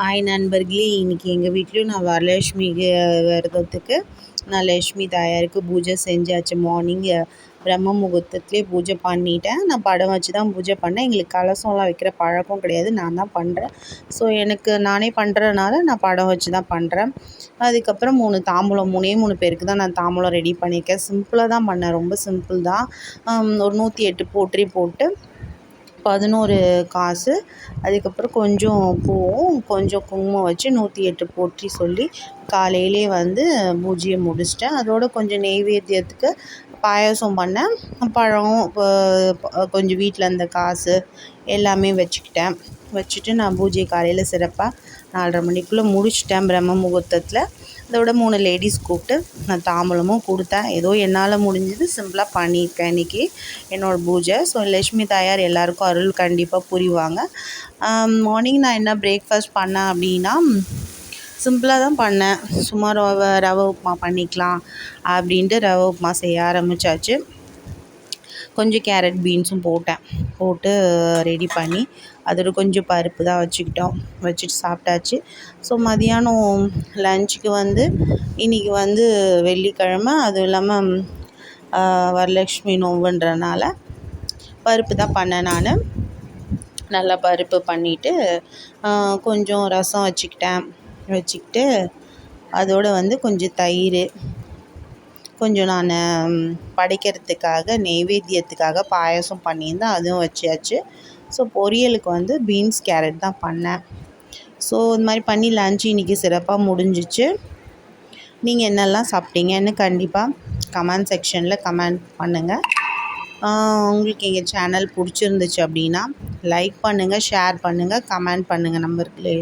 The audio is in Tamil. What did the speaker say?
ஹாய் நண்பர்களே, இன்றைக்கி எங்கள் வீட்லேயும் நான் வரலட்சுமி விரதத்துக்கு நான் லக்ஷ்மி தாயாருக்கு பூஜை செஞ்சாச்சு. மார்னிங் பிரம்ம முகூர்த்தத்துலேயே பூஜை பண்ணிட்டேன். நான் படம் வச்சு தான் பூஜை பண்ணேன். எங்களுக்கு கலசம்லாம் வைக்கிற பழக்கம் கிடையாது, நான் தான் பண்ணுறேன். ஸோ எனக்கு நானே பண்ணுறதுனால நான் படம் வச்சு தான் பண்ணுறேன். அதுக்கப்புறம் 3 தாம்பூலம் 3 பேருக்கு தான் நான் தாம்பூலம் ரெடி பண்ணியிருக்கேன். சிம்பிளாக தான் பண்ணேன், ரொம்ப சிம்பிள் தான். ஒரு 108 போற்றி போட்டு 11 காசு, அதுக்கப்புறம் கொஞ்சம் பூவும் கொஞ்சம் குங்குமம் வச்சு 108 போற்றி சொல்லி காலையிலே பூஜையை முடிச்சிட்டேன். அதோட கொஞ்சம் நெய்வேத்தியத்துக்கு பாயாசம் பண்ணேன். பழம் கொஞ்சம் வீட்டில் இருந்த காசு எல்லாமே வச்சுட்டு நான் பூஜை காலையில் சிறப்பாக 4:30 மணிக்குள்ளே முடிச்சிட்டேன் பிரம்ம முகூர்த்தத்தில். அதோட 3 லேடிஸ் கூப்பிட்டு நான் தாம்பூலமும் கொடுத்தேன். ஏதோ என்னால் முடிஞ்சது சிம்பிளாக பண்ணியிருக்கேன் இன்றைக்கி என்னோடய பூஜை. ஸோ லக்ஷ்மி தாயார் எல்லாேருக்கும் அருள் கண்டிப்பாக புரிவாங்க. மார்னிங் நான் என்ன பிரேக்ஃபாஸ்ட் பண்ணேன் அப்படின்னா, சிம்பிளாக தான் பண்ணேன். சும்மா ரவை உப்புமா பண்ணிக்கலாம் அப்படின்ட்டு ரவை உப்புமா செய்ய ஆரம்பித்தாச்சு. கொஞ்சம் கேரட் பீன்ஸும் போட்டு ரெடி பண்ணி அதோட கொஞ்சம் பருப்பு தான் வச்சுட்டு சாப்பிட்டாச்சு. ஸோ மதியானம் லஞ்சுக்கு இன்றைக்கி வெள்ளிக்கிழமை, அதுவும் இல்லாமல் வரலட்சுமி நோம்புன்றனால பருப்பு தான் பண்ணேன். நான் நல்லா பருப்பு பண்ணிவிட்டு கொஞ்சம் ரசம் வச்சுக்கிட்டு அதோடு கொஞ்சம் தயிர், கொஞ்சம் நான் படைக்கிறதுக்காக நெய்வேத்தியத்துக்காக பாயாசம் பண்ணியிருந்தேன், அதுவும் வச்சாச்சு. ஸோ பொரியலுக்கு பீன்ஸ் கேரட் தான் பண்ணேன். ஸோ இந்த மாதிரி பண்ணி லன்ச் இன்றைக்கி சிறப்பாக முடிஞ்சிச்சு. நீங்கள் என்னெல்லாம் சாப்பிட்டீங்கன்னு கண்டிப்பாக கமெண்ட் செக்ஷனில் கமெண்ட் பண்ணுங்கள். உங்களுக்கு எங்கள் சேனல் பிடிச்சிருந்துச்சு அப்படின்னா லைக் பண்ணுங்கள், ஷேர் பண்ணுங்கள், கமெண்ட் பண்ணுங்கள் நண்பர்களே.